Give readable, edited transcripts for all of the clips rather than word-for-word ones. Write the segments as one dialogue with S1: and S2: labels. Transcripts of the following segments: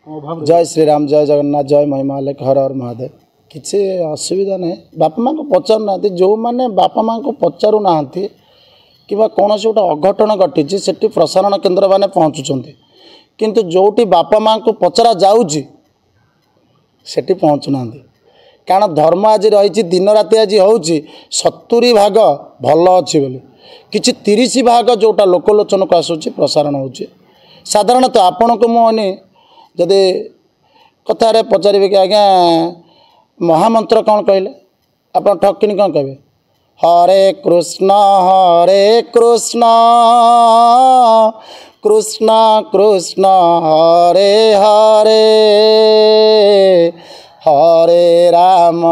S1: जय श्री राम जय जगन्नाथ जय महिमा लेख हर हर महादेव किसी असुविधा नहीं बापा माँ को पचारू ना जो मैंने बापा माँ को पचारू ना कि कौन से गोटे अघटन घटी से प्रसारण केन्द्र मैंने पहुँचुंट किंतु जोटी बापा माँ को पचरा जाऊँगी सेठी पहुँचुना कारण धर्म आज रही दिन राति आज हूँ 70 भाग भल अच्छी बोली किसी 30 भाग जोटा लोकलोचन को आसूँ प्रसारण हो साधारणतः आपण को मुझे जदि कथार पचारे कि आज्ञा महामंत्र कौन कहले आप ठकिनी कौन कहे हरे कृष्ण कृष्ण कृष्ण हरे हरे हरे राम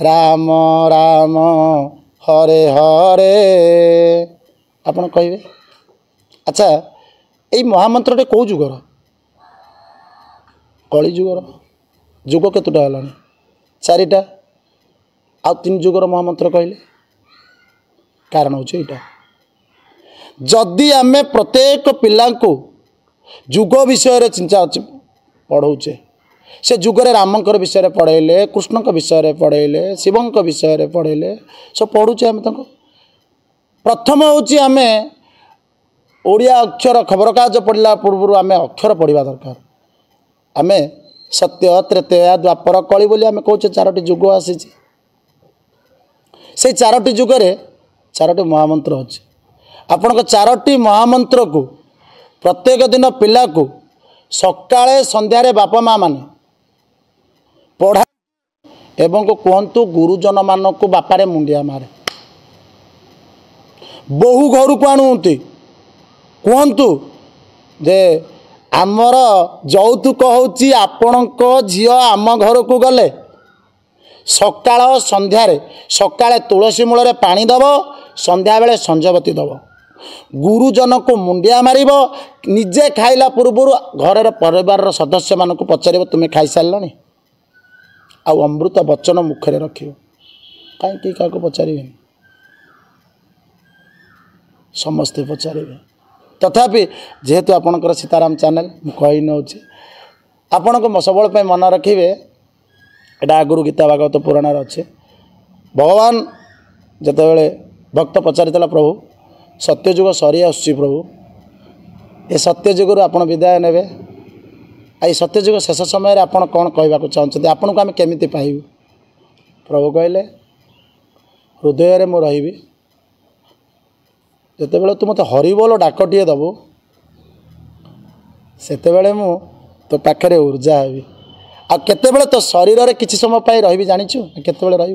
S1: राम राम हरे हरे आपन कहे अच्छा यही महामंत्रटे कौ जुगर कली जुगर जुग केतुटा है 4टा आ 3 जुगर महामंत्र कहले कारण हूँ यहाँ जदि आमे प्रत्येक पिला को जुग विषय चिंता पढ़ाऊे से जुगरे रामंकर विषय पढ़ेले कृष्ण विषय पढ़ेले शिवं विषय पढ़ेले सब पढ़ुचे आम प्रथम हूँ आम ओडिया अक्षर खबर कागज पढ़ला पूर्व आम अक्षर पढ़ा दरकार आम सत्य त्रेतया द्वापर कली बोली आम कहे 4टी जुग आसी से 4टी जुगरे 4टी महामंत्र अच्छे आपण 4टी महामंत्र को प्रत्येक दिन पिला को सकाळे संध्यारे बापा माँ माने पढ़ा एवं कहतु गुरुजन मान को बापारे मुंडिया मारे बहु घर को आणुंती कहतु जे आमर यौतुक हूँ आपणक झील आम घर को गले सकाळ संध्यारे सकाळे तुलसी मूल पानी दब संध्या बेले संजवती दब गुरुजन को मुंडिया मारिब निजे खाइला पूर्व घर परिवार सदस्य मान को पचार तुम्हें खाई सारे आउ अमृत वचन मुखरे रख कहीं क्या पचारे समस्ते पचारे तथापि जेहेतु आपणकर सीताराम चैनल कही नौ आपण को सबल मन रखिए एटा आगुरी गीता भागवत पुराण अच्छे भगवान जितेबाला भक्त पचारिता प्रभु सत्यजुग सरी आसुची प्रभु ये सत्यजुग आप विदाय ने आई सत्यजुग शेष समय आपड़ कौन कहवाक चाहते आपन को आम केमी पाइबू प्रभु कहले हृदय में रही जिते तू मत हरिबोल डाकटे दबु से मु तो पाखे ऊर्जा हेबी आ केते तो शरीर में किसी समय रही जाचु केते रही